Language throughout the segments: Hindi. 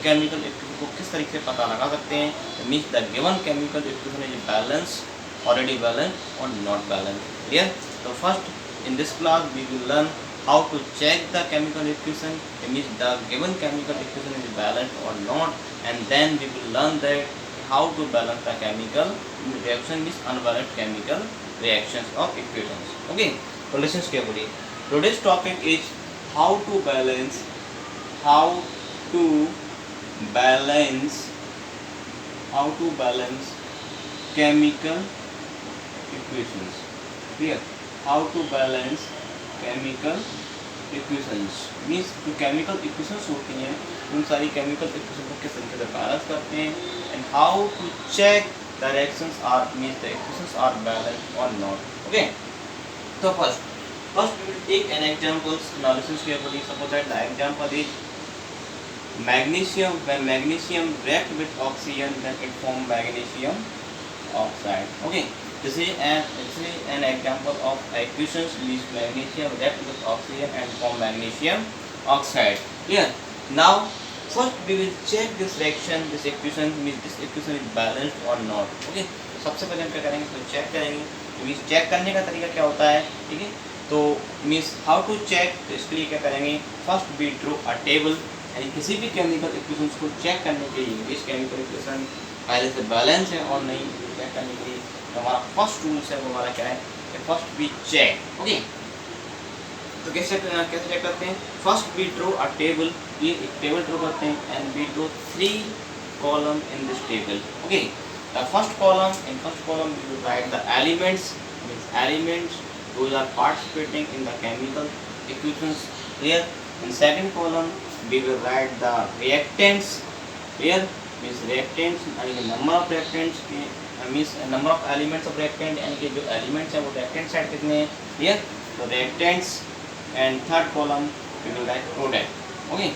केमिकल इक्वेशन को किस तरीके से पता लगा सकते हैं, means the given chemical equation is balance, already balance और नॉट बैलेंस। क्लियर? तो first in this class we will learn how to check the chemical equation, it means the given chemical equation is balanced or not, and then we will learn that how to balance the chemical reaction with unbalanced chemical reactions of equations. Okay, so listen carefully. Today's topic is how to balance how to balance chemical equations. Clear? How to balance chemical equations, means जो केमिकल इक्वेशंस होती हैं उन सारी केमिकल इक्वेशन को किस तरीके से बैलेंस करते हैं, and how to check the reactions are means the equations are balanced और नॉट। ओके, तो first we will take an examples analysis carefully. Suppose that the example is magnesium. When magnesium react with oxygen, then it form magnesium oxide. Okay, this is an example of equations which magnesium react with oxygen and form magnesium oxide. Clear? Now first we will check this reaction, this equation means this equation is balanced or not. Okay, तो सबसे पहले हम क्या करेंगे, तो चेक करेंगे। तो मीन्स चेक करने का तरीका क्या होता है, ठीक है? तो मीन्स हाउ टू चेक, तो इसके लिए क्या करेंगे, first we draw a table, यानी किसी भी केमिकल इक्वेशन को चेक करने के लिए इस केमिकल इक्वेशन पहले से बैलेंस है और नहीं चेक करने के लिए तो हमारा फर्स्ट रूल्स है वो हमारा क्या है कि फर्स्ट वी चेक। ओके, तो कैसे चेक करते हैं, first we draw a table, ये एक टेबल ड्रॉ करते हैं and we draw 3 column in this table. Okay, the first column, in first column we will write the elements, means elements those are participating in the chemical equations. Clear? In second column we will write the reactants. Clear? Means reactants यानी कि number of reactants के means number of elements of reactant, यानी कि जो एलिमेंट्स हैं वो रिएक्टेंट साइड कितने हैं। क्लियर? तो reactants and third column we will write product. Okay,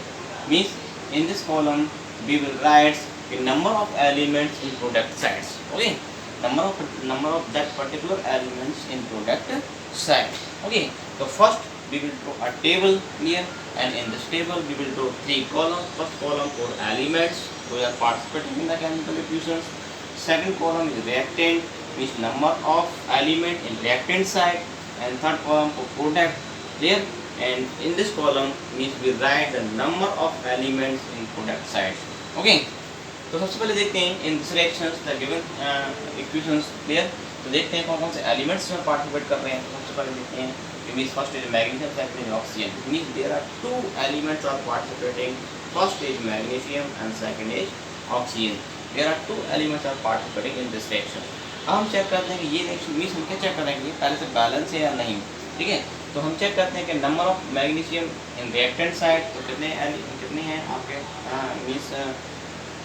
means in this column we will write the number of elements in product sides. Okay, number of that particular elements in product side. Okay, so first we will draw a table here, and in this table we will draw 3 columns. First column for elements who are participating in the chemical equations. Second column is reactant, which number of element in reactant side, and third column for product there. And in this column means we write the number of elements in product side. Okay, तो सबसे पहले देखते हैं in this reactions the given equations. Clear? तो देखते हैं कौन कौन से एलिमेंट्स में पार्टिसिपेट कर रहे हैं। सबसे पहले देखते हैं means first is magnesium, second is oxygen. Means there are 2 elements are participating, first is magnesium and second is oxygen. There are 2 elements are participating in this reaction. अब हम चेक करते हैं कि ये रिएक्शन मीन्स हम क्या चेक करेंगे, पहले से बैलेंस है या नहीं। ठीक है, तो हम चेक करते हैं कि number of magnesium in reactant side, तो कितने हैं आपके मीन्स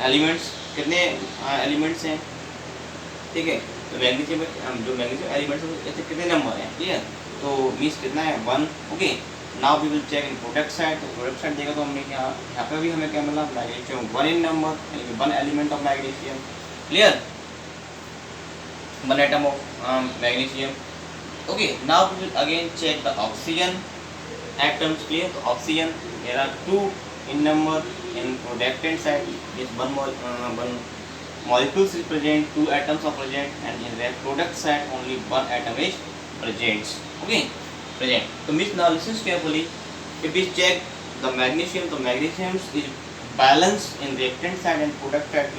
एलिमेंट्स, कितने एलिमेंट्स हैं। ठीक है, तो मैग्नीशियम जो मैग्नीशियम एलिमेंट्स हैं ऐसे कितने नंबर हैं। क्लियर? तो मीन्स कितना है 1। Okay, now we will check in product side. तो प्रोडक्ट साइड देखा तो हमने यहाँ पे भी हमें क्या मिला, मैग्नीशियम 1 इन नंबर, यानी कि 1 element of magnesium. Clear? 1 atom of magnesium. Okay, now we will again check the oxygen atoms. Clear? तो oxygen there are 2 in number, in productant side is one molecules is present, 2 atoms are present, and in the product side only 1 atom is present. Okay, present. So means now listen carefully. If we check the magnesium is balanced in reactant side and product side.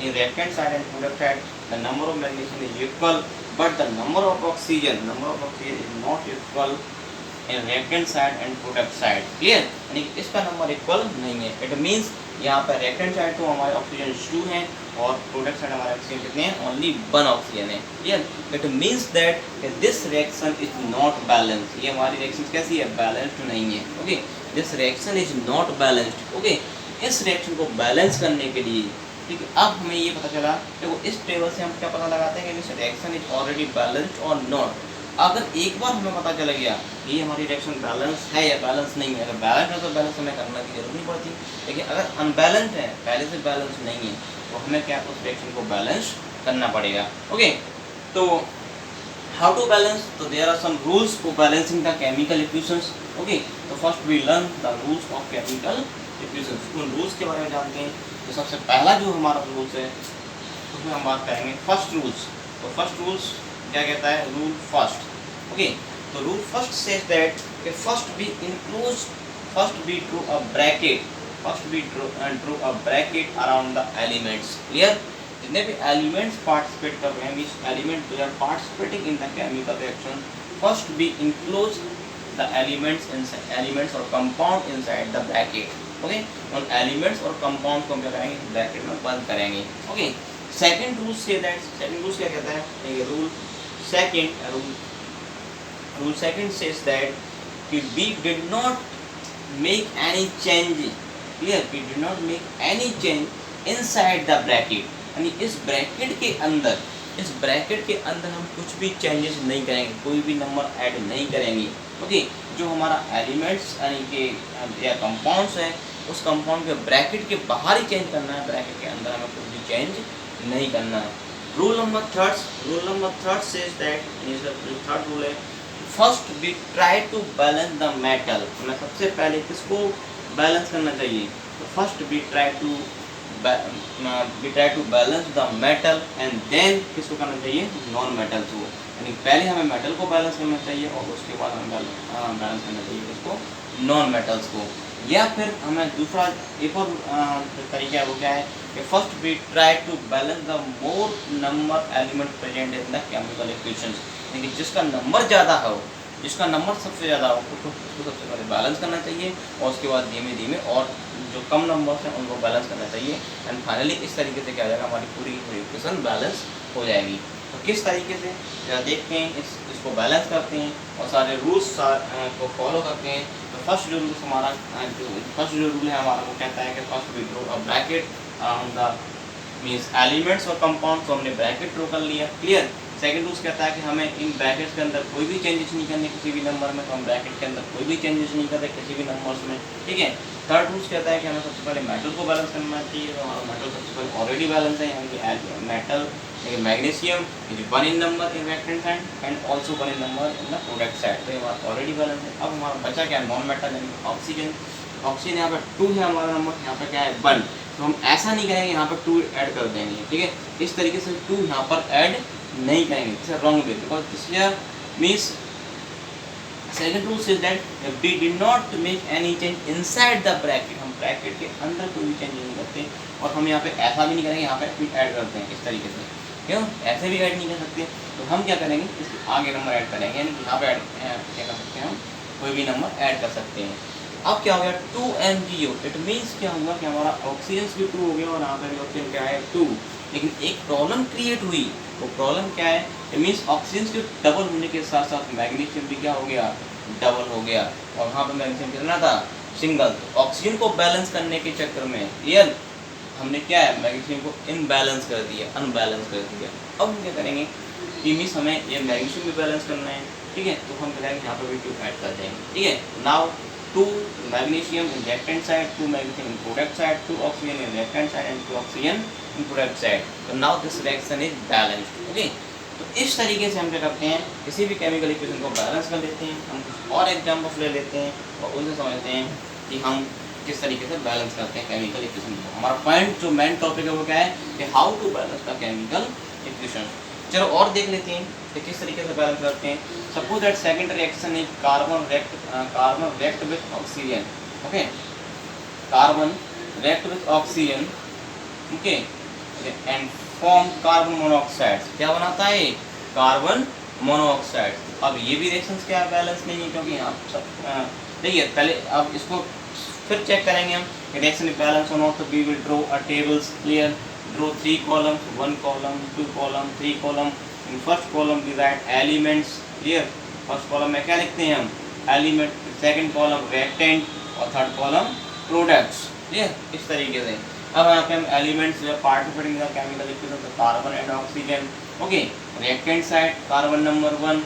In reactant side and product side the number of magnesium is equal, but the number of oxygen is not equal in reactant side and product side. Clear? यानी कि इसका नंबर इक्वल नहीं है। इट मीन्स यहाँ पर reactant side तो हमारे ऑक्सीजन 2 हैं और प्रोडक्ट साइड हमारे ऑक्सीजन कितने हैं, ओनली 1 ऑक्सीजन है। Clear? It means that this reaction is not balance. ये हमारी रिएक्शन कैसी है, बैलेंस्ड नहीं है। Okay, this reaction is not balanced. Okay, इस रिएक्शन को बैलेंस करने के लिए, ठीक है, अब हमें ये पता चला, देखो इस टेबल से हम क्या पता लगाते हैं कि this reaction is already balanced और नॉट। अगर एक बार हमें पता चल गया कि ये हमारी रिएक्शन बैलेंस है या बैलेंस नहीं है, अगर बैलेंस है तो बैलेंस हमें करने की जरूरत नहीं पड़ती, लेकिन अगर अनबैलेंस्ड है, पहले से बैलेंस नहीं है, तो हमें क्या उस रिएक्शन को बैलेंस करना पड़ेगा। ओके, तो हाउ टू बैलेंस, तो there are some rules for balancing the chemical equations. Okay, तो first we learn the rules of chemical equations, उन रूल्स के बारे में जानते हैं। तो सबसे पहला जो हमारा रूल्स है उसमें हम बात करेंगे फर्स्ट रूल्स। तो फर्स्ट रूल्स क्या कहता है, रूल फर्स्ट। ओके, तो rule first says that first we enclose, first we draw a bracket, first we draw a bracket around the elements. Clear, जितने भी एलिमेंट्स पार्टिसिपेट कर रहे हैं, मींस एलिमेंट जो are participating in the chemical reaction, first we enclose the elements inside, elements और compound inside the bracket. Okay, उन एलिमेंट्स और कंपाउंड को हम क्या करेंगे, ब्रैकेट में बंद करेंगे। Okay, second rule say that, second rule क्या कहता है, ये rule second, rule second says that कि we did not make any change, clear, we did not make any change inside the bracket, यानी इस ब्रैकेट के अंदर, इस ब्रैकेट के अंदर हम कुछ भी चेंजेस नहीं करेंगे, कोई भी नंबर ऐड नहीं करेंगे। ओके, जो हमारा एलिमेंट्स यानी कि या कंपाउंड्स है, उस कंपाउंड के ब्रैकेट के बाहर ही चेंज करना है, ब्रैकेट के अंदर हमें कुछ भी चेंज नहीं करना है। Rule number third says that, third rule है first we try to balance the metal. हमें सबसे पहले किसको बैलेंस करना चाहिए, तो first we try to balance the metal and then किसको करना चाहिए, नॉन मेटल्स को, यानी पहले हमें मेटल को बैलेंस करना चाहिए और उसके बाद हमें बैलेंस करना चाहिए उसको, नॉन मेटल्स को। या फिर हमें दूसरा एक और तरीका है, वो क्या है कि first we try to balance the more number element present in the chemical equations, यानी जिसका नंबर ज़्यादा हो, जिसका नंबर सबसे ज़्यादा हो उसको सबसे पहले बैलेंस करना चाहिए और उसके बाद धीमे धीमे और जो कम नंबर्स हैं उनको बैलेंस करना चाहिए। एंड फाइनली इस तरीके से क्या हो जाएगा, हमारी पूरी इक्वेशन बैलेंस हो जाएगी। तो किस तरीके से जरा देखते हैं, इसको बैलेंस करते हैं और सारे रूल्स को फॉलो करते हैं। तो फर्स्ट जो रूल हमारा, फर्स्ट जो रूल है हमारा, वो कहता है कि first we draw a bracket around the means elements और कंपाउंड, तो हमने ब्रैकेट ड्रॉ कर लिया। क्लियर, सेकंड रूल्स कहता है कि हमें इन ब्रैकेट्स के अंदर कोई भी चेंजेस नहीं करने किसी भी नंबर में, तो हम ब्रैकेट के अंदर कोई भी चेंजेस नहीं कर रहे किसी भी नंबर्स में। ठीक है, थर्ड रूल्स कहता है कि हमें सबसे पहले मेटल को बैलेंस करना चाहिए, तो हमारा मेटल सबसे पहले ऑलरेडी बैलेंस है, यानी कि metal magnesium is 1 in number in reactant side and also 1 in number in the product side, तो ये हमारा ऑलरेडी बैलेंस है। अब हमारा बचा क्या है, नॉन मेटल यानी ऑक्सीजन। ऑक्सीजन यहाँ पे 2 है हमारा नंबर, यहाँ पे क्या है 1, तो हम ऐसा नहीं करेंगे यहाँ पर 2 ऐड कर देंगे। ठीक है, इस तरीके से 2 यहाँ पर ऐड नहीं करेंगे, it's wrong way, because this here means second rule says that we did not make any change inside the bracket, हम ब्रैकेट के अंदर कोई भी चेंज नहीं करते और हम यहाँ पे ऐसा भी नहीं करेंगे यहाँ पे फिर ऐड करते हैं इस तरीके से, क्यों ऐसे भी ऐड नहीं कर सकते। तो हम क्या करेंगे, इसके आगे नंबर ऐड करेंगे, यानी कि यहाँ पे क्या कर सकते हैं, हम कोई भी नंबर ऐड कर सकते हैं। अब क्या हो गया 2MgO, इट मीन्स क्या हुआ कि हमारा ऑक्सीजन भी 2 हो गया और यहाँ पे ऑक्सीजन क्या है 2, लेकिन एक प्रॉब्लम क्रिएट हुई। वो प्रॉब्लम क्या है, इट मीन्स ऑक्सीजन के डबल होने के साथ साथ मैग्नीशियम भी क्या हो गया, डबल हो गया, और वहाँ पर मैग्नीशियम कितना था, सिंगल। ऑक्सीजन को बैलेंस करने के चक्कर में क्लियर हमने क्या है, मैग्नीशियम को इनबैलेंस कर दिया, अनबैलेंस कर दिया। अब हम क्या करेंगे कि मीन्स हमें ये मैग्नीशियम भी बैलेंस करना है। ठीक है, तो हम करेंगे यहाँ पर भी 2 ऐड कर देंगे। ठीक है, now 2 magnesium in reactant side, 2 magnesium in product side, 2 oxygen in reactant side and 2 oxygen in product side. So now this reaction is balanced. Okay, तो इस तरीके से हम क्या करते हैं, किसी भी केमिकल इक्वेशन को बैलेंस कर लेते हैं। हम कुछ और एग्जाम्पल्स ले लेते हैं और उनसे समझते हैं कि हम किस तरीके से बैलेंस करते हैं केमिकल इक्वेशन को। हमारा पॉइंट जो मेन टॉपिक है वो क्या है कि how to balance the chemical equation. चलो और देख लेते हैं कि किस तरीके से बैलेंस करते हैं। Suppose that second reaction is carbon react with oxygen. Okay, carbon react with oxygen, okay, and form carbon monoxide. क्या बनाता है, कार्बन मोनोऑक्साइड। अब ये भी रिएक्शंस क्या बैलेंस नहीं है, क्योंकि यहाँ देखिए पहले अब इसको फिर चेक करेंगे हम रिएक्शन बैलेंस और नॉट, तो we will draw a tables. Clear, draw 3 columns, 1 column, 2 column, 3 column. In first column we write elements. Clear, first column में क्या लिखते हैं हम, element, second column reactant और third column products. Clear, इस तरीके से। अब यहाँ पे हम elements जो participating in the chemical equation, तो carbon and oxygen. Okay, reactant side carbon number 1,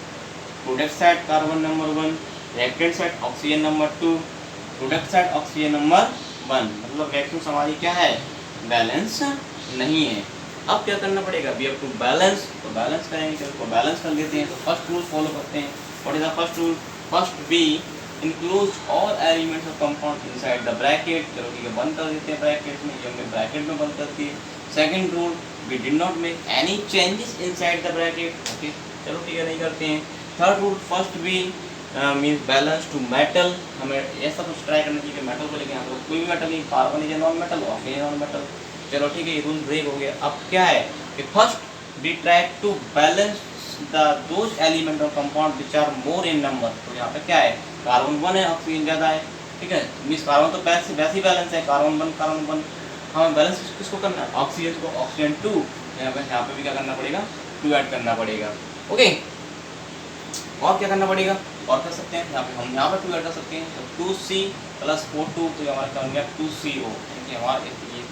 product side carbon number 1, reactant side oxygen number 2, product side oxygen number 1। मतलब reactions हमारी क्या है, बैलेंस नहीं है। अब क्या करना पड़ेगा, वी हैव टू बैलेंस, तो बैलेंस करेंगे, तो इसको बैलेंस कर लेते हैं। तो फर्स्ट रूल फॉलो करते हैं। What is the first rule, first be includes all elements of compound inside the bracket. चलो ठीक है, बंद कर देते हैं ब्रैकेट में, ये हमने ब्रैकेट में बंद कर दिए. Second rule, we did not make any changes inside the bracket. Okay, चलो ठीक है, नहीं करते हैं. थर्ड रूल, फर्स्ट भी मीन्स बैलेंस टू मेटल. हमें ऐसा कुछ ट्राई करना चाहिए कि मेटल को लेके यहाँ पर कोई भी मेटल नहीं, carbon is non metal, oxygen non metal. चलो ठीक है, ये रूल ब्रेक हो गया. अब क्या है कि first we try to balance those element of compound which are more in number. तो यहाँ पे क्या है, कार्बन 1 है, ऑक्सीजन ज़्यादा है. ठीक है, मीन्स कार्बन तो वैसे ही बैलेंस है, कार्बन 1. हमें बैलेंस किसको करना है, ऑक्सीजन को. ऑक्सीजन 2, यहाँ पे भी क्या करना पड़ेगा, 2 ऐड करना पड़ेगा. ओके, और क्या करना पड़ेगा, और कर सकते हैं हम यहाँ पर 2 ऐड कर सकते हैं. तो 2C + 4 2, तो हमारा क्या हो गया 2CO.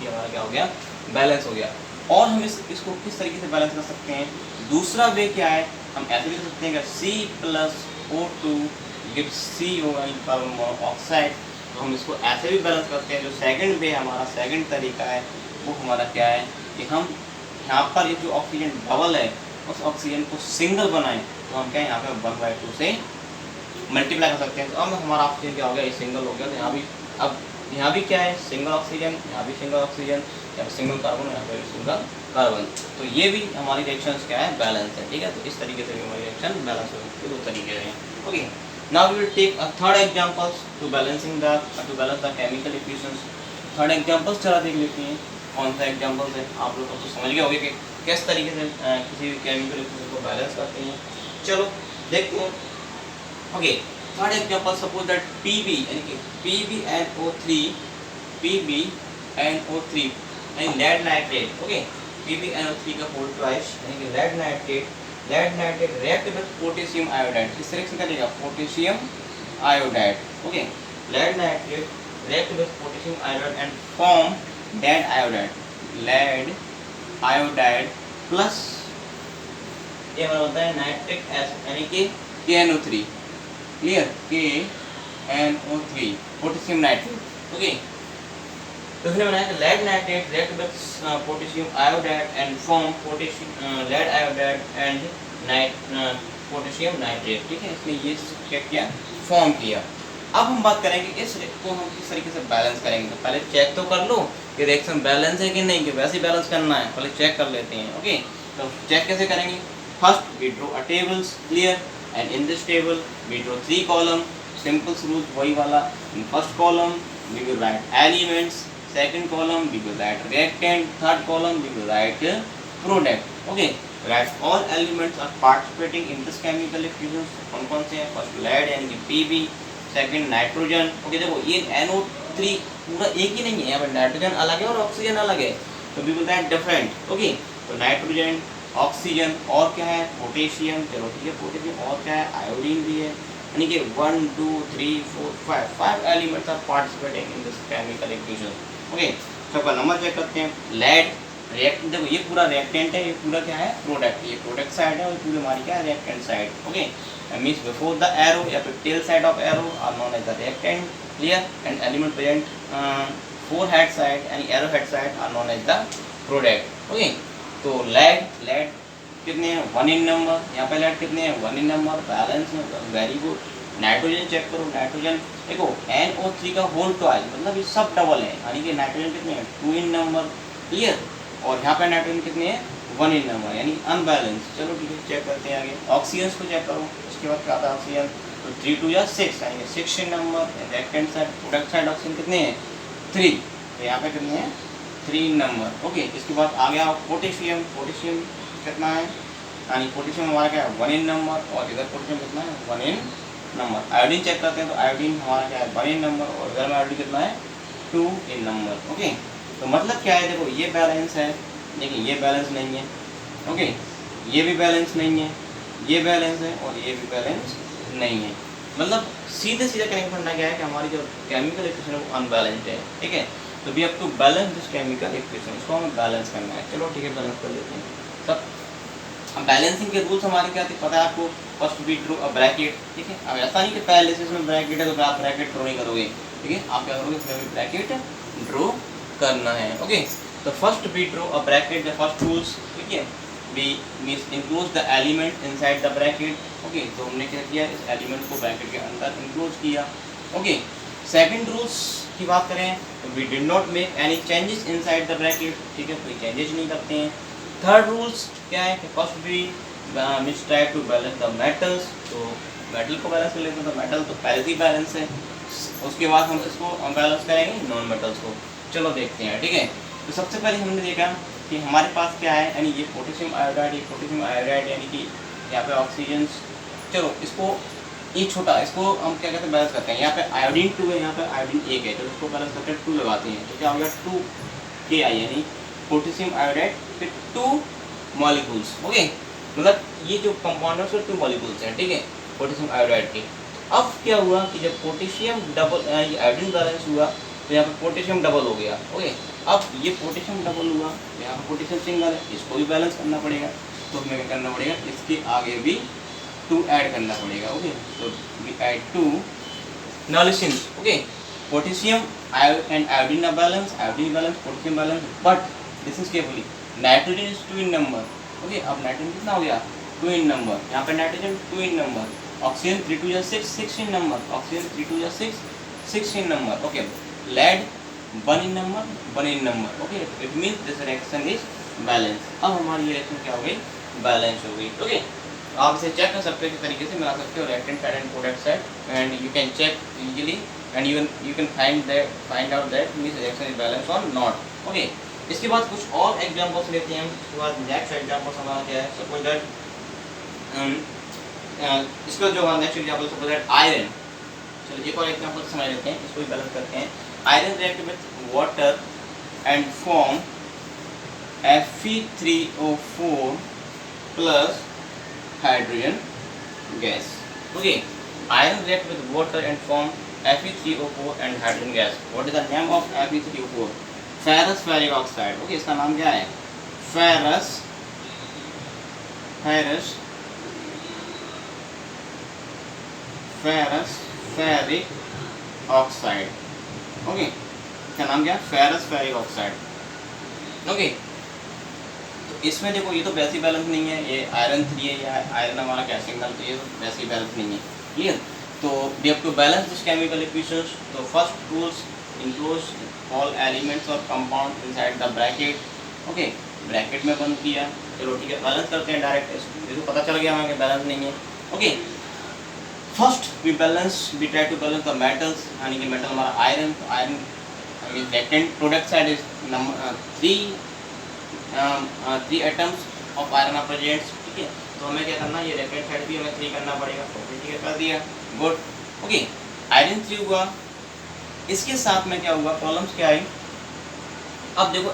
हमारा क्या हो गया, बैलेंस हो गया. और हम इसको किस तरीके से बैलेंस कर सकते हैं, दूसरा वे क्या है, हम ऐसे भी कर सकते हैं कि C + O2 gives CO carbon monoxide. तो हम इसको ऐसे भी बैलेंस करते हैं. जो सेकंड वे हमारा सेकंड तरीका है वो हमारा क्या है कि हम यहाँ पर ये जो ऑक्सीजन डबल है उस ऑक्सीजन को सिंगल बनाएं. तो हम क्या यहाँ पे 1/2 से मल्टीप्लाई कर सकते हैं. तो अब हमारा ऑक्सीजन क्या हो गया, ये सिंगल हो गया. तो यहाँ भी अब यहाँ भी क्या है, सिंगल ऑक्सीजन, यहाँ भी सिंगल ऑक्सीजन, यहाँ पे सिंगल कार्बन, यहाँ पे सिंगल कार्बन. तो ये भी हमारी रिएक्शंस क्या है, बैलेंस है. ठीक है, तो इस तरीके से भी हमारी रिएक्शन बैलेंस हो सकती है. 2 तरीके हैं. Okay, now we will take a third examples to balance the chemical equations. Third examples चला देख लेते हैं. कौन सा एग्जांपल्स है, आप लोग तो समझ गए होंगे कि किस तरीके से किसी भी केमिकल इक्वेशन को बैलेंस करते हैं. चलो देखते हैं. Okay, third example, suppose that Pb यानी कि PbNO3 यानी लेड नाइट्रेट. ओके, PbNO3 का होल ट्वाइस यानी कि lead nitrate react with potassium iodide. किस रिएक्शन करेगा, potassium iodide. Okay, lead nitrate react with potassium iodide and form lead iodide plus ये हमारा होता है नाइट्रिक एसिड यानी कि KNO3. Clear, KNO3 potassium nitrate. Okay, तो इसने बनाया कि lead nitrate react with potassium iodide and form lead iodide and potassium nitrate. ठीक है, इसने ये क्या किया, फॉर्म किया. अब हम बात करेंगे इस को हम किस तरीके से बैलेंस करेंगे. तो पहले चेक तो कर लो कि रिएक्शन बैलेंस है कि नहीं, कि वैसे ही बैलेंस करना है, पहले चेक कर लेते हैं. ओके, तो चेक कैसे करेंगे, first we draw a tables, clear, and in this table we draw 3 column, simple rules वही वाला. In first column we will write elements, second column we will write reactant, third column we will write product. Okay, write all elements are participating in this chemical equation. कौन से हैं, फर्स्ट lead यानी कि Pb, सेकंड नाइट्रोजन. ओके, देखो ये NO3 पूरा एक ही नहीं है, यहाँ पर नाइट्रोजन अलग है और ऑक्सीजन अलग है, तो we will write different. Okay, तो नाइट्रोजन, ऑक्सीजन और क्या है, पोटेशियम. चलो ठीक है, पोटेशियम और क्या है, आयोडीन भी है. यानी कि 1 2 3 4 5 elements are participating in this chemical equation. Okay, सबका नंबर चेक करते हैं. लेड रिएक्ट, देखो ये पूरा रिएक्टेंट है, ये पूरा क्या है, प्रोडक्ट. ये प्रोडक्ट साइड है और पूरी हमारी क्या है, reactant side. Okay, means before the arrow या फिर tail side of arrow are known as the reactant. Clear, and element present for head side यानी arrow head side are known as the product. Okay, तो लेड कितने हैं, 1 इन नंबर. यहाँ पे लेड कितने हैं, 1 इन नंबर. बैलेंस में, वेरी गुड. नाइट्रोजन चेक करो, नाइट्रोजन देखो NO3 का होल ट्वाइस, मतलब ये सब डबल है, यानी कि नाइट्रोजन कितने हैं, 2 इन नंबर. क्लियर, और यहाँ पे नाइट्रोजन कितने हैं, 1 इन नंबर, यानी अनबैलेंस. चलो ठीक है, चेक करते हैं आगे. ऑक्सीजन को चेक करो, उसके बाद क्या आता है ऑक्सीजन, तो 3 2 या 6 यानी 6 in number. Reactant side, product side oxygen कितने हैं, 3. तो यहाँ पे कितने हैं, 3 नंबर. ओके, इसके बाद आ गया पोटेशियम. पोटेशियम कितना है, यानी पोटेशियम हमारा क्या है, 1 इन नंबर, और इधर पोटेशियम कितना है, 1 इन नंबर. आयोडीन चेक करते हैं, तो आयोडीन हमारा क्या है, 1 इन नंबर, और इधर में आयोडीन कितना है, 2 इन नंबर. ओके, तो मतलब क्या है, देखो ये बैलेंस है, लेकिन ये बैलेंस नहीं है. ओके, ये भी बैलेंस नहीं है, ये बैलेंस है, और ये भी बैलेंस नहीं है. मतलब सीधे कनेक्ट करना क्या है कि हमारी जो केमिकल इक्वेशन है वो अनबैलेंस्ड है. ठीक है, तो we have to balance this chemical equation, इसको हमें बैलेंस करना है. चलो ठीक है, बैलेंस कर लेते हैं. सब बैलेंसिंग के रूल्स हमारे क्या थे पता है आपको. First we draw a bracket. ठीक है, अब ऐसा नहीं कि पहले से इसमें ब्रैकेट है तो आप ब्रैकेट ड्रॉ नहीं करोगे. ठीक है, आप क्या करोगे, इसमें भी ब्रैकेट ड्रॉ करना है. ओके, तो first we draw a bracket, the first rules. ठीक है, we means includes the element inside the bracket. Okay, तो हमने क्या किया, इस एलिमेंट को ब्रैकेट के अंदर इंक्लूड किया। ओके, सेकंड रूल्स की बात करें तो we did not make any changes inside the bracket, ठीक है, कोई चेंजेस नहीं करते हैं। थर्ड रूल्स क्या है कि first we means try to balance the metals, तो मेटल को बैलेंस कर लेते हैं, तो मेटल तो पहले ही बैलेंस है, उसके बाद हम इसको बैलेंस करेंगे नॉन मेटल्स को। चलो देखते हैं, ठीक है। तो सबसे पहले हमने देखा कि हमारे पास क्या है, यानी ये पोटेशियम आयोडाइड, ये पोटेशियम आयोडाइड यानी कि यहाँ पे ऑक्सीजन, चलो इसको ये छोटा, इसको हम क्या कहते हैं बैलेंस करते हैं, यहाँ पे आयोडीन 2 है, यहाँ पे आयोडीन 1 है, तो इसको बैलेंस करके 2 लगाते हैं, तो क्या हो गया 2 Ki, यानी पोटेशियम आयोडाइड फिर 2 मॉलिक्यूल्स। ओके, मतलब ये जो कंपाउंड्स है 2 मॉलिक्यूल्स हैं, ठीक है, पोटेशियम आयोडाइड के। अब क्या हुआ कि जब पोटेशियम डबल ये आयोडीन बैलेंस हुआ तो यहाँ पे पोटेशियम डबल हो गया। ओके, अब ये पोटेशियम डबल हुआ, यहाँ पे पोटेशियम सिंगल है, इसको भी बैलेंस करना पड़ेगा, तो हमें क्या करना पड़ेगा, इसके आगे भी 2 ऐड करना पड़ेगा। ओके, तो we add 2 now listen, okay, potassium and iodine are balance, iodine balance, potassium balance, but listen carefully, nitrogen is 2 in number। okay, अब नाइट्रोजन कितना हो गया 2 in number, यहाँ पे nitrogen 2 in number, oxygen 3 2 6 6 in number, oxygen 3 2 6 6 in number। okay, lead 1 in number 1 in number। okay, it means this reaction is balance। अब हमारी ये रिएक्शन क्या हो गई, बैलेंस हो गई। ओके, आप इसे चेक कर सकते हो, इस तरीके से मिला सकते हो reactant side and product side, and you can check easily and you can find out that means reaction is balance और नॉट। ओके, इसके बाद कुछ और एग्जांपल्स लेते हैं। उसके बाद नेक्स्ट एग्जांपल हमारा क्या है, सपोज दैट इसका जो next example suppose that iron, चलिए एक और एग्जांपल समझ लेते हैं, इसको भी बैलेंस करते हैं। Iron react with water and form Fe3O4 plus hydrogen gas। okay, iron react with water and form Fe3O4 and hydrogen gas। what is the name of Fe3O4? ferrous ferric oxide। okay, इसका नाम क्या है, ferrous ferric oxide। okay, इसका नाम क्या है, ferrous ferric oxide। ओके, तो इसमें देखो ये तो वैसे बैलेंस नहीं है, ये आयरन 3 है, या आयरन हमारा क्या सिंगल, तो ये तो वैसे बैलेंस नहीं है, क्लियर। तो we have to balance this chemical equations. तो first rules includes all elements और compound inside the bracket. Okay, bracket में बंद किया, चलो ठीक है, बैलेंस करते हैं डायरेक्ट, ये तो पता चल गया हमें कि बैलेंस नहीं है। Okay, first we try to balance the metals, यानी कि मेटल हमारा आयरन, तो iron reactant product side is number 3 atoms of iron are present। ठीक है, तो हमें क्या करना है, ये reactant side भी हमें 3 करना पड़ेगा, तो ठीक है कर दिया, गुड। ओके, आयरन 3 हुआ, इसके साथ में क्या हुआ, प्रॉब्लम्स क्या आई, अब देखो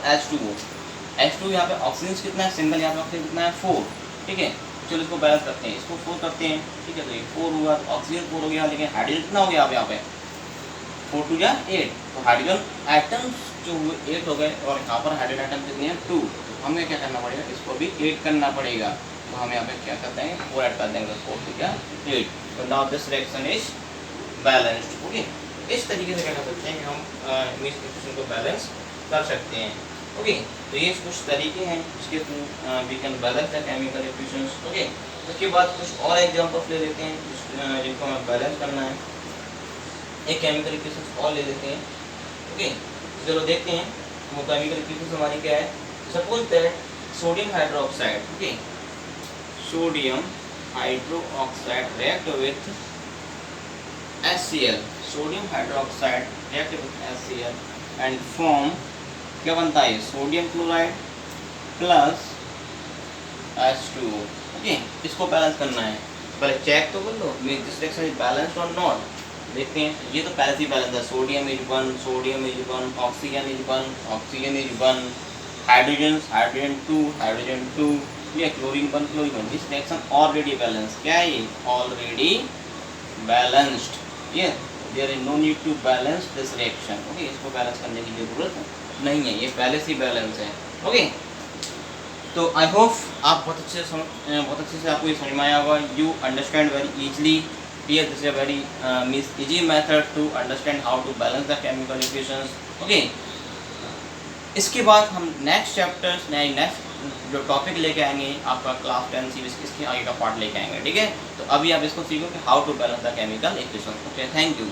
H2O यहाँ पे ऑक्सीजन कितना है, सिंगल यहाँ पे ऑक्सीजन कितना है 4। ठीक है, चलो इसको बैलेंस करते हैं, इसको 4 करते हैं। ठीक है, तो ये 4 हुआ, तो ऑक्सीजन 4 हो गया, लेकिन हाइड्रोजन कितना हो गया अब यहाँ पे 4 2 या 8, तो हाइड्रोजन आइटम्स जो हुए 8 हो गए, और यहाँ पर हाइड्रोजन आइटम कितने हैं 2, तो हमें क्या करना पड़ेगा, इसको भी 8 करना पड़ेगा, तो हम यहाँ पे क्या करते हैं 4 ऐड कर देंगे, 4 2 या 8। तो now this reaction is balanced. Okay, इस तरीके से क्या कर सकते हैं कि हम इस इक्वेशन को बैलेंस कर सकते हैं। ओके, तो ये कुछ तरीके हैं जिसके through we can balance the chemical equations. Okay, उसके बाद कुछ और एग्जांपल्स ले लेते हैं जिनको हमें बैलेंस करना है, एक केमिकल इक्वेशंस और ले लेते हैं। ओके, चलो देखते हैं वो केमिकल इक्वेशंस हमारी क्या है। Suppose that sodium hydroxide, okay, sodium hydroxide react with HCl, sodium hydroxide react with HCl and form क्या बनता है, sodium chloride plus H2O। Okay, इसको बैलेंस करना है, पहले चेक तो कर लो दिस रिएक्शन इज बैलेंस्ड और नॉट। देखते हैं, ये तो पहले से ही बैलेंस है, sodium is 1, sodium is 1, oxygen is 1, oxygen is 1, hydrogen 2, hydrogen 2, ये chlorine 1, chlorine 1। This reaction already balance, क्या है ये, ऑलरेडी बैलेंस्ड। ये there is no need to balance this reaction. Okay, इसको बैलेंस करने की जरूरत नहीं है, ये पहले से ही बैलेंस है। ओके, तो आई होप आप बहुत अच्छे से आपको ये समझ में आया होगा। You understand very easily. Here this is a very easy method to understand how to balance the chemical equations. Okay, इसके बाद हम नेक्स्ट चैप्टर्स नेक्स्ट जो टॉपिक लेके आएंगे आपका क्लास 10 सीरीज इसके आगे का पार्ट लेके आएंगे, ठीक है। तो अभी आप इसको सीखो कि how to balance the chemical equation. Okay, thank you.